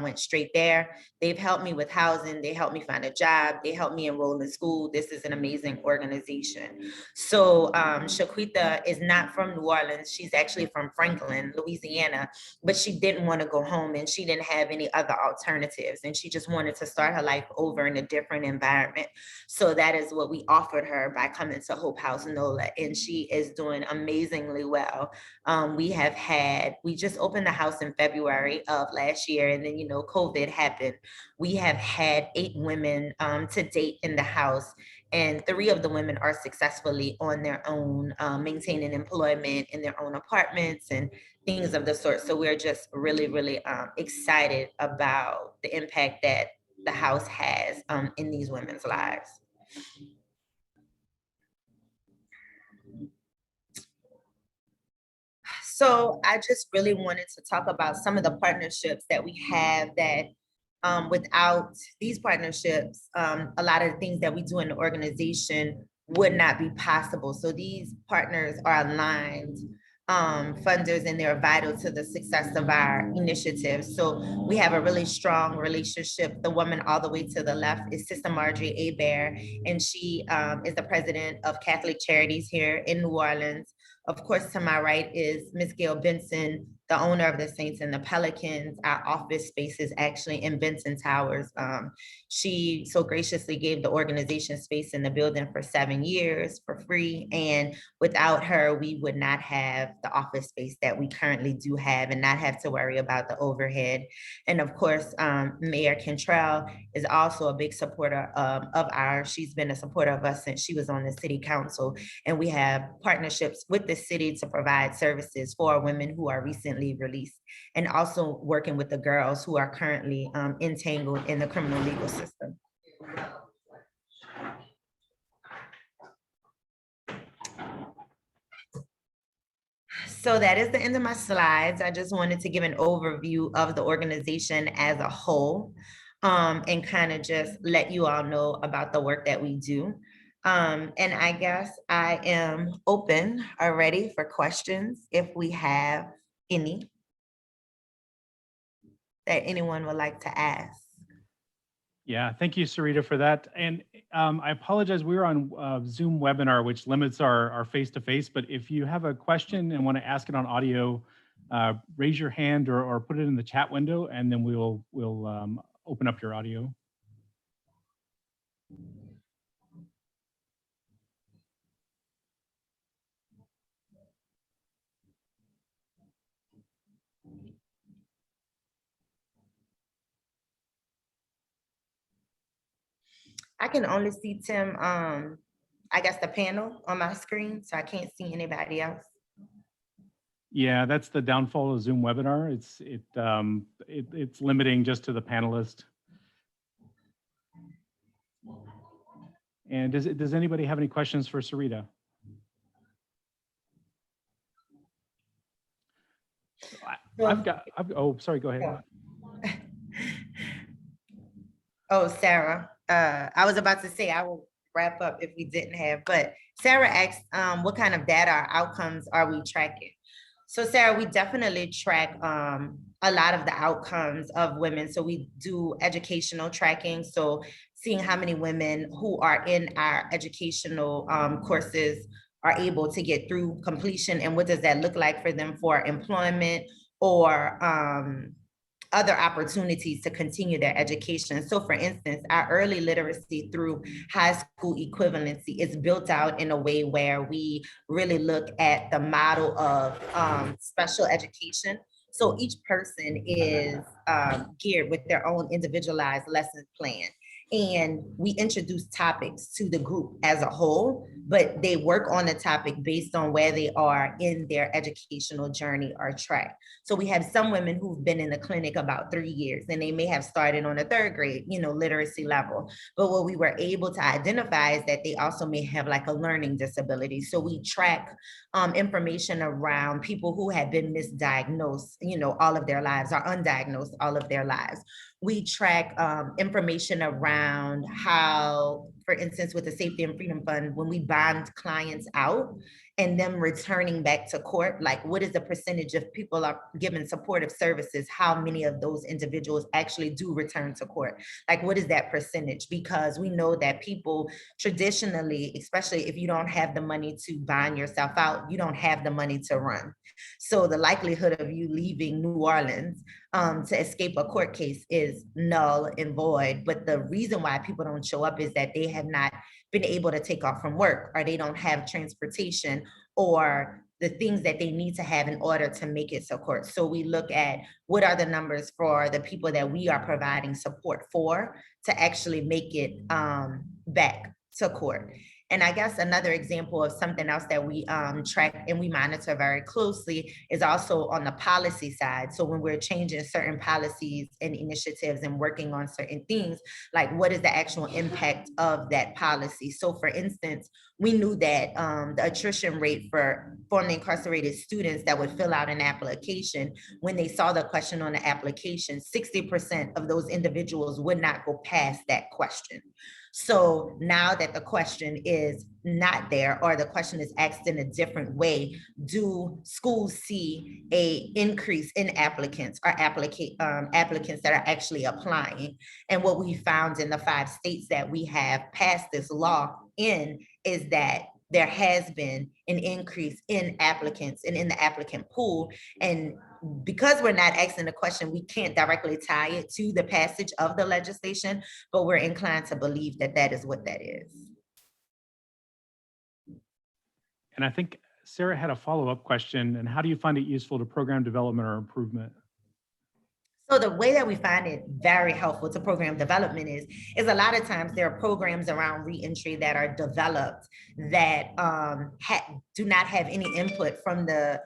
went straight there. They've helped me with housing. They helped me find a job. They helped me enroll in school. This is an amazing organization. So Shaquita is not from New Orleans. She's actually from Franklin, Louisiana, but she didn't want to go home and she didn't have any other alternatives. And she just wanted to start her life over in a different environment. So that is what we offered her by coming to Hope House NOLA. And she is doing amazingly well. We just opened the house in February of last year, and then, COVID happened. We have had 8 women to date in the house, and 3 of the women are successfully on their own, maintaining employment in their own apartments and things of the sort. So we're just really, really excited about the impact that the house has in these women's lives. So I just really wanted to talk about some of the partnerships that we have that without these partnerships, a lot of the things that we do in the organization would not be possible. So these partners are aligned funders, and they're vital to the success of our initiatives. So we have a really strong relationship. The woman all the way to the left is Sister Marjorie Hebert, and she is the president of Catholic Charities here in New Orleans. Of course, to my right is Miss Gail Benson, the owner of the Saints and the Pelicans. Our office space is actually in Benson Towers. She so graciously gave the organization space in the building for 7 years for free. And without her, we would not have the office space that we currently do have and not have to worry about the overhead. And of course, Mayor Cantrell is also a big supporter of ours. She's been a supporter of us since she was on the city council. And we have partnerships with the city to provide services for women who are recently released, and also working with the girls who are currently entangled in the criminal legal system. So that is the end of my slides. I just wanted to give an overview of the organization as a whole, and kind of just let you all know about the work that we do. And I guess I am open already for questions if we have any that anyone would like to ask. Yeah, thank you, Sarita, for that. And I apologize, we were on Zoom webinar, which limits our face-to-face, but if you have a question and want to ask it on audio, raise your hand or put it in the chat window, and then we'll open up your audio. I can only see Tim, I guess the panel on my screen, so I can't see anybody else. Yeah, that's the downfall of Zoom webinar. It's limiting just to the panelist. And does anybody have any questions for Sarita? Oh, sorry, go ahead. Oh, Sarah, I was about to say I will wrap up if we didn't have, but Sarah asked, what kind of data or outcomes are we tracking? So Sarah, we definitely track a lot of the outcomes of women. So we do educational tracking. So seeing how many women who are in our educational courses are able to get through completion, and what does that look like for them for employment or other opportunities to continue their education. So for instance, our early literacy through high school equivalency is built out in a way where we really look at the model of special education. So each person is geared with their own individualized lesson plan. And we introduce topics to the group as a whole, but they work on the topic based on where they are in their educational journey or track. So we have some women who've been in the clinic about 3 years, and they may have started on a 3rd grade, literacy level. But what we were able to identify is that they also may have like a learning disability. So we track information around people who have been misdiagnosed, all of their lives, or undiagnosed all of their lives. We track information around how for instance, with the Safety and Freedom Fund, when we bond clients out and them returning back to court, like what is the percentage of people are given supportive services? How many of those individuals actually do return to court? Like, what is that percentage? Because we know that people traditionally, especially if you don't have the money to bond yourself out, you don't have the money to run. So the likelihood of you leaving New Orleans to escape a court case is null and void. But the reason why people don't show up is that they have not been able to take off from work, or they don't have transportation, or the things that they need to have in order to make it to court. So we look at what are the numbers for the people that we are providing support for to actually make it back to court. And I guess another example of something else that we track and we monitor very closely is also on the policy side. So when we're changing certain policies and initiatives and working on certain things, like what is the actual impact of that policy? So for instance, we knew that the attrition rate for formerly incarcerated students that would fill out an application, when they saw the question on the application, 60% of those individuals would not go past that question. So now that the question is not there, or the question is asked in a different way, do schools see a increase in applicants or applicants that are actually applying? And what we found in the 5 states that we have passed this law in is that there has been an increase in applicants and in the applicant pool. And because we're not asking the question, we can't directly tie it to the passage of the legislation, but we're inclined to believe that that is what that is. And I think Sarah had a follow-up question. And how do you find it useful to program development or improvement? So the way that we find it very helpful to program development is a lot of times there are programs around reentry that are developed that do not have any input from the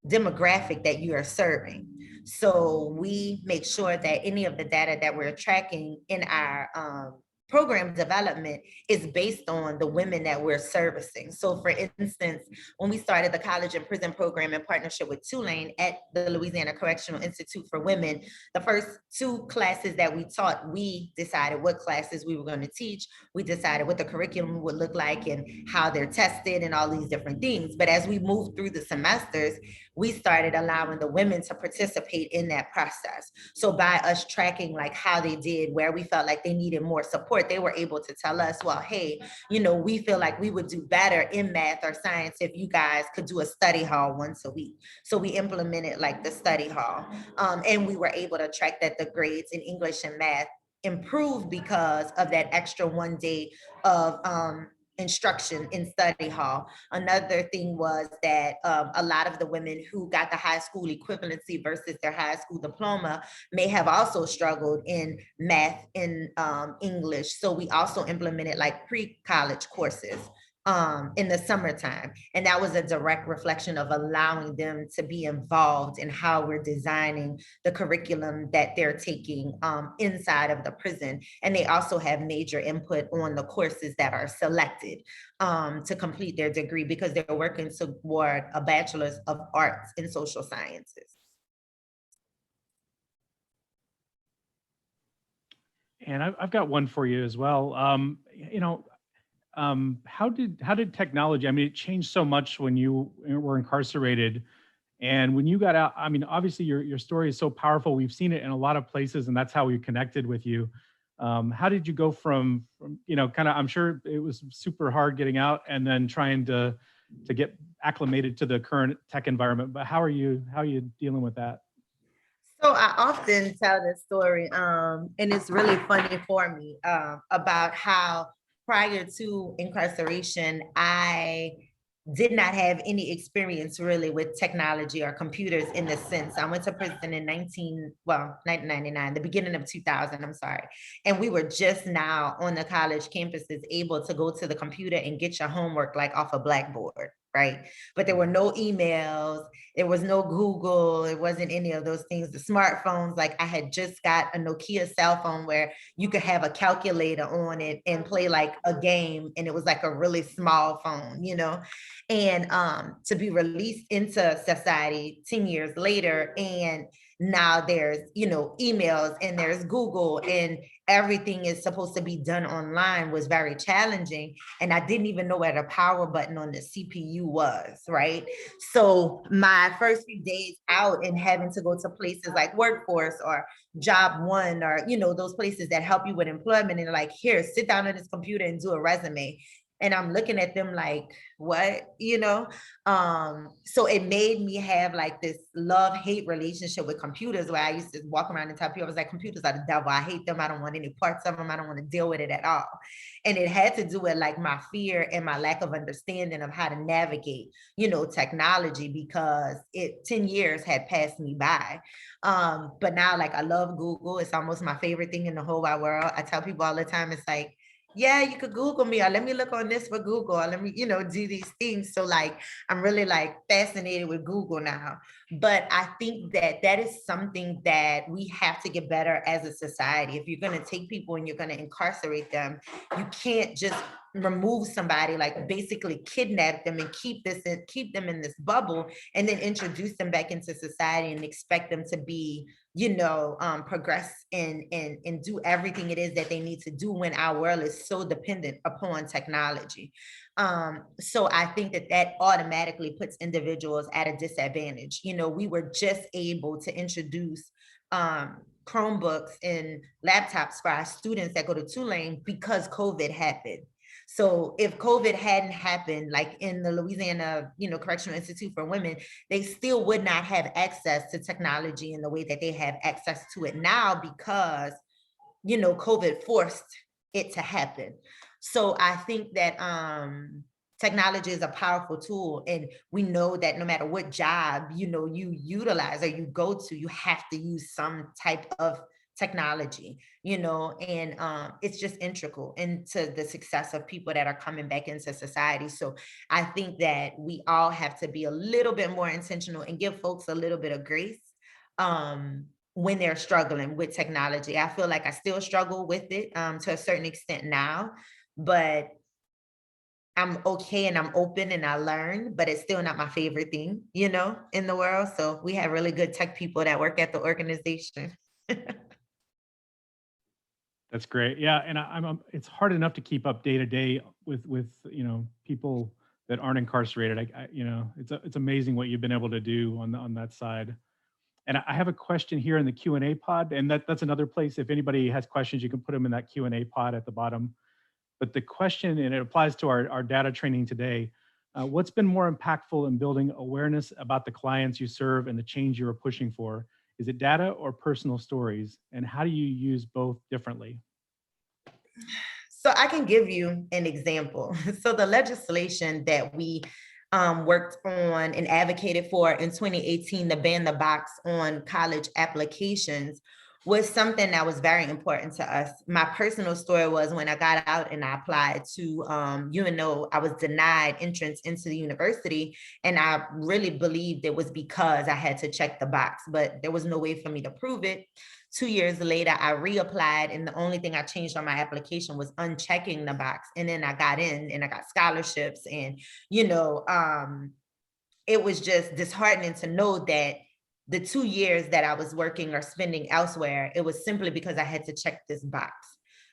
demographic that you are serving. So we make sure that any of the data that we're tracking in our program development is based on the women that we're servicing. So for instance, when we started the college and prison program in partnership with Tulane at the Louisiana Correctional Institute for Women, the first 2 classes that we taught, we decided what classes we were going to teach. We decided what the curriculum would look like and how they're tested and all these different things. But as we moved through the semesters, we started allowing the women to participate in that process. So by us tracking like how they did, where we felt like they needed more support, they were able to tell us, well, hey, you know, we feel like we would do better in math or science if you guys could do a study hall once a week. So we implemented like the study hall, and we were able to track that the grades in English and math improved because of that extra 1 day of instruction in study hall. Another thing was that a lot of the women who got the high school equivalency versus their high school diploma may have also struggled in math and English. So we also implemented like pre-college courses in the summertime. And that was a direct reflection of allowing them to be involved in how we're designing the curriculum that they're taking inside of the prison. And they also have major input on the courses that are selected to complete their degree, because they're working toward a bachelor's of arts in social sciences. And I've got one for you as well. You know, how did technology, I mean, it changed so much when you were incarcerated, and when you got out, I mean, obviously your story is so powerful. We've seen it in a lot of places, and that's how we connected with you. How did you go from you know, kind of, I'm sure it was super hard getting out and then trying to get acclimated to the current tech environment, but how are you dealing with that? So I often tell this story, and it's really funny for me, about how prior to incarceration, I did not have any experience really with technology or computers in the sense. I went to prison in 1999, the beginning of 2000, I'm sorry. And we were just now on the college campuses able to go to the computer and get your homework like off a Blackboard, right? But there were no emails, there was no Google, it wasn't any of those things. The smartphones, like I had just got a Nokia cell phone where you could have a calculator on it and play like a game, and it was like a really small phone, you know? And to be released into society 10 years later and now there's, emails and there's Google and everything is supposed to be done online was very challenging. And I didn't even know where the power button on the CPU was, right? So my first few days out and having to go to places like Workforce or Job One or, those places that help you with employment and like, here, sit down on this computer and do a resume. And I'm looking at them like, what, so it made me have like this love-hate relationship with computers where I used to walk around and tell people, I was like, computers are the devil. I hate them. I don't want any parts of them. I don't want to deal with it at all. And it had to do with like my fear and my lack of understanding of how to navigate, technology, because 10 years had passed me by. But now like I love Google. It's almost my favorite thing in the whole wide world. I tell people all the time, it's like, yeah, you could Google me or let me look on this for Google or let me, do these things. So like, I'm really like fascinated with Google now. But I think that that is something that we have to get better as a society. If you're going to take people and you're going to incarcerate them, you can't just remove somebody, like basically kidnap them and keep them in this bubble and then introduce them back into society and expect them to be, progress and do everything it is that they need to do when our world is so dependent upon technology. So I think that automatically puts individuals at a disadvantage. We were just able to introduce Chromebooks and laptops for our students that go to Tulane because COVID happened. So if COVID hadn't happened, like in the Louisiana, Correctional Institute for Women, they still would not have access to technology in the way that they have access to it now because, COVID forced it to happen. So I think that technology is a powerful tool, and we know that no matter what job, you utilize or you go to, you have to use some type of technology, and it's just integral into the success of people that are coming back into society. So I think that we all have to be a little bit more intentional and give folks a little bit of grace when they're struggling with technology. I feel like I still struggle with it to a certain extent now, but I'm okay and I'm open and I learn, but it's still not my favorite thing, in the world. So we have really good tech people that work at the organization. That's great. Yeah, and it's hard enough to keep up day to day with people that aren't incarcerated. It's amazing what you've been able to do on that side. And I have a question here in the Q&A pod, and that's another place. If anybody has questions, you can put them in that Q&A pod at the bottom. But the question, and it applies to our data training today, what's been more impactful in building awareness about the clients you serve and the change you are pushing for? Is it data or personal stories? And how do you use both differently? So I can give you an example. So the legislation that we worked on and advocated for in 2018 to ban the box on college applications was something that was very important to us. My personal story was when I got out and I applied to UNO, I was denied entrance into the university. And I really believed it was because I had to check the box, but there was no way for me to prove it. 2 years later, I reapplied, and the only thing I changed on my application was unchecking the box. And then I got in and I got scholarships. And, it was just disheartening to know that the 2 years that I was working or spending elsewhere, it was simply because I had to check this box.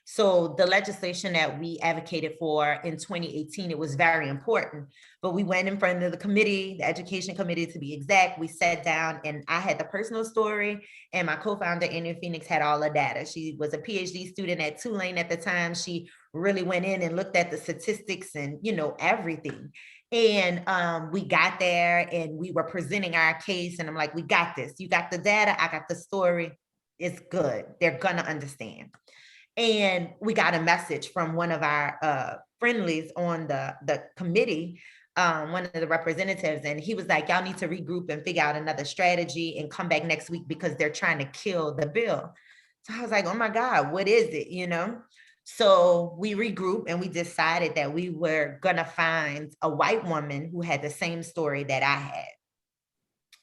So the legislation that we advocated for in 2018, it was very important, but we went in front of the committee, the education committee to be exact. We sat down and I had the personal story, and my co-founder, Annie Phoenix, had all the data. She was a PhD student at Tulane at the time. She really went in and looked at the statistics and, everything. And we got there and we were presenting our case, and I'm like, we got this. You got the data, I got the story. It's good. They're gonna understand. And we got a message from one of our friendlies on the committee, one of the representatives, and he was like, y'all need to regroup and figure out another strategy and come back next week because they're trying to kill the bill. So I was like, oh my God, what is it, So we regrouped and we decided that we were gonna find a white woman who had the same story that I had.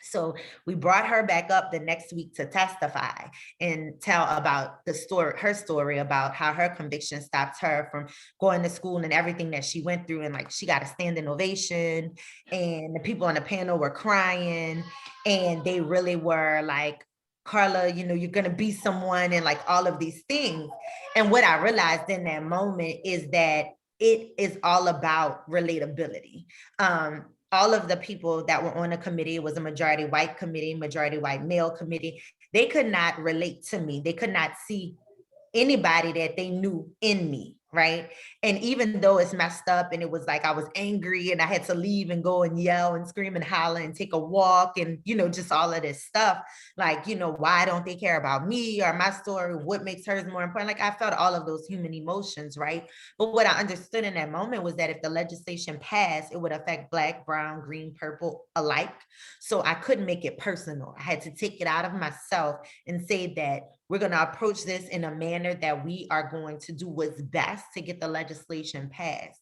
So we brought her back up the next week to testify and tell about her story about how her conviction stopped her from going to school and everything that she went through. And like, she got a standing ovation, and the people on the panel were crying, and they really were like, Carla, you know, you're going to be someone and like all of these things. And what I realized in that moment is that it is all about relatability. All of the people that were on the committee, it was a majority white committee, majority white male committee. They could not relate to me. They could not see anybody that they knew in me, right? And even though it's messed up and it was like I was angry and I had to leave and go and yell and scream and holler and take a walk and, you know, just all of this stuff, like, you know, why don't they care about me or my story? What makes hers more important? Like, I felt all of those human emotions, right? But what I understood in that moment was that if the legislation passed, it would affect Black, brown, green, purple alike. So I couldn't make it personal. I had to take it out of myself and say that we're going to approach this in a manner that we are going to do what's best to get the legislation passed.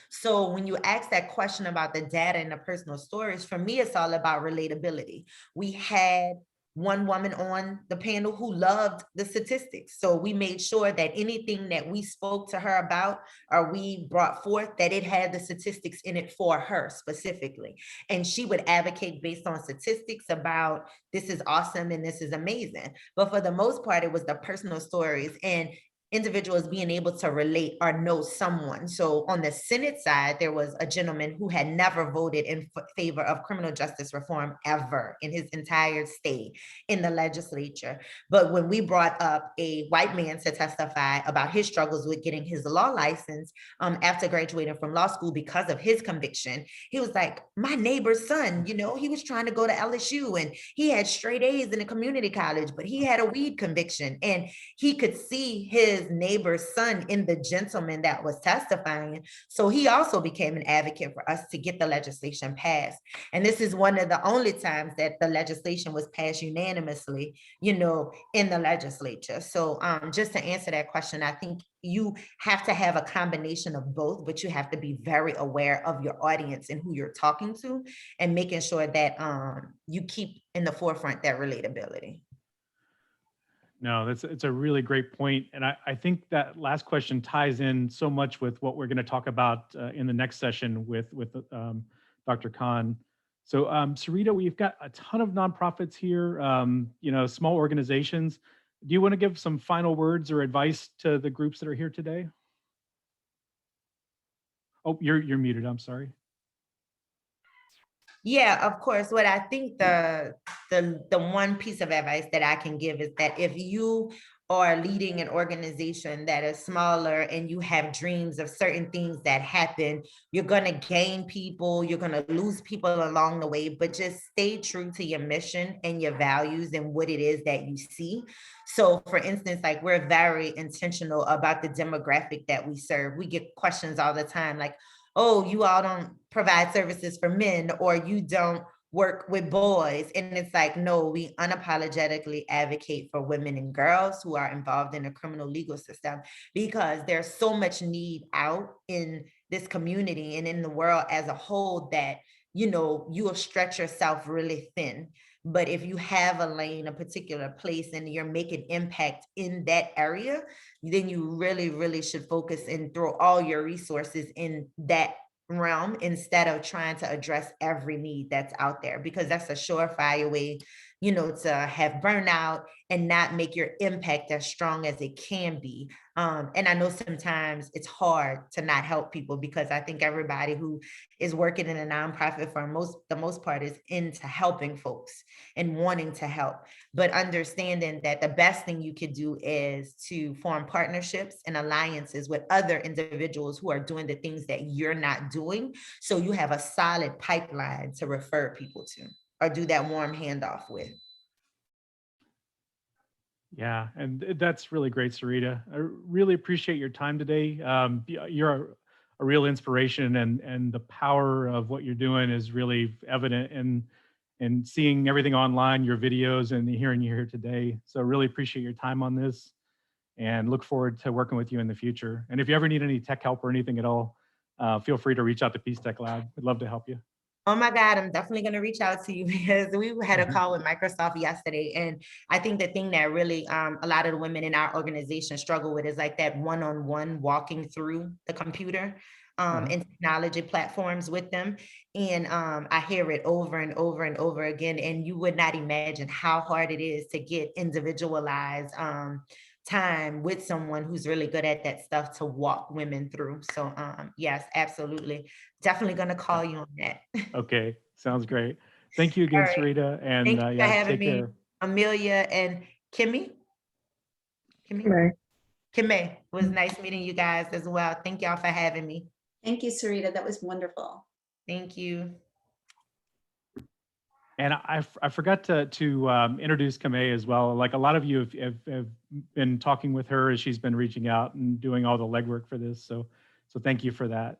So when you ask that question about the data and the personal stories, for me, it's all about relatability. We had one woman on the panel who loved the statistics. So we made sure that anything that we spoke to her about or we brought forth, that it had the statistics in it for her specifically. And she would advocate based on statistics about this is awesome and this is amazing. But for the most part, it was the personal stories and individuals being able to relate or know someone. So on the Senate side, there was a gentleman who had never voted in favor of criminal justice reform ever in his entire stay in the legislature. But when we brought up a white man to testify about his struggles with getting his law license after graduating from law school because of his conviction, he was like, my neighbor's son, you know, he was trying to go to LSU and he had straight A's in a community college, but he had a weed conviction. And he could see his neighbor's son in the gentleman that was testifying. So he also became an advocate for us to get the legislation passed. And this is one of the only times that the legislation was passed unanimously, you know, in the legislature. So just to answer that question, I think you have to have a combination of both, but you have to be very aware of your audience and who you're talking to and making sure that you keep in the forefront that relatability. No, it's a really great point. And I think that last question ties in so much with what we're going to talk about in the next session with Dr. Khan. So Sarita, we've got a ton of nonprofits here, you know, small organizations. Do you want to give some final words or advice to the groups that are here today? Oh, you're muted, I'm sorry. Yeah, of course. What I think the one piece of advice that I can give is that if you are leading an organization that is smaller and you have dreams of certain things that happen, you're going to gain people, you're going to lose people along the way, but just stay true to your mission and your values and what it is that you see. So for instance, like we're very intentional about the demographic that we serve. We get questions all the time like, oh, you all don't provide services for men or you don't work with boys. And it's like, no, we unapologetically advocate for women and girls who are involved in the criminal legal system because there's so much need out in this community and in the world as a whole that, you know, you will stretch yourself really thin. But if you have a lane, a particular place, and you're making impact in that area, then you really, really should focus and throw all your resources in that realm instead of trying to address every need that's out there, because that's a surefire way, you know, to have burnout and not make your impact as strong as it can be. And I know sometimes it's hard to not help people because I think everybody who is working in a nonprofit for the most part is into helping folks and wanting to help, but understanding that the best thing you could do is to form partnerships and alliances with other individuals who are doing the things that you're not doing. So you have a solid pipeline to refer people to or do that warm handoff with. Yeah, and that's really great, Sarita. I really appreciate your time today. You're a real inspiration, and the power of what you're doing is really evident in seeing everything online, your videos, and hearing you here today. So really appreciate your time on this, and look forward to working with you in the future. And if you ever need any tech help or anything at all, feel free to reach out to Peace Tech Lab. We'd love to help you. Oh my God, I'm definitely going to reach out to you because we had a call with Microsoft yesterday. And I think the thing that really a lot of the women in our organization struggle with is like that one-on-one walking through the computer. and technology platforms with them. And I hear it over and over and over again. And you would not imagine how hard it is to get individualized time with someone who's really good at that stuff to walk women through. So yes, absolutely. Definitely gonna call you on that. Okay, sounds great. Thank you All again, right. Sarita, and Thank you for yeah, having take me, care. Amelia and Kimmy. Kimmy? Right. Kimmy. It was nice meeting you guys as well. Thank y'all for having me. Thank you, Sarita. That was wonderful. Thank you. And I forgot to introduce Kamei as well. Like a lot of you have been talking with her as she's been reaching out and doing all the legwork for this. So thank you for that.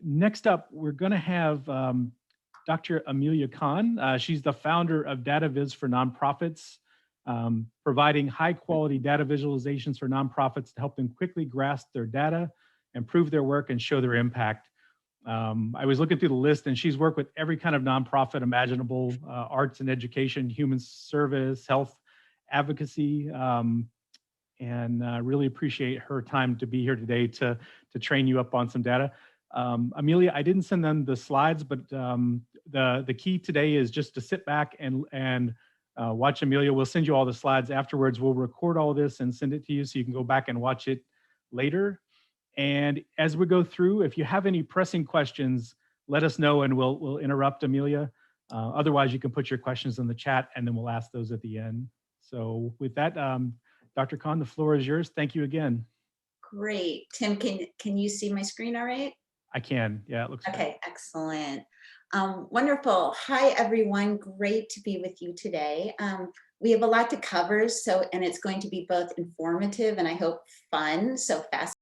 Next up, we're going to have Dr. Amelia Khan. She's the founder of DataViz for nonprofits, providing high quality data visualizations for nonprofits to help them quickly grasp their data, improve their work, and show their impact. I was looking through the list, and she's worked with every kind of nonprofit imaginable, arts and education, human service, health advocacy, and really appreciate her time to be here today to train you up on some data. Amelia, I didn't send them the slides, but the key today is just to sit back and watch Amelia. We'll send you all the slides afterwards. We'll record all this and send it to you so you can go back and watch it later. And as we go through, if you have any pressing questions, let us know and we'll interrupt Amelia. Otherwise, you can put your questions in the chat and then we'll ask those at the end. So with that, Dr. Khan, the floor is yours. Thank you again. Great. Tim, can you see my screen all right? I can. Yeah, it looks good. Okay, excellent. Wonderful. Hi, everyone. Great to be with you today. We have a lot to cover, and it's going to be both informative and I hope fun. So fast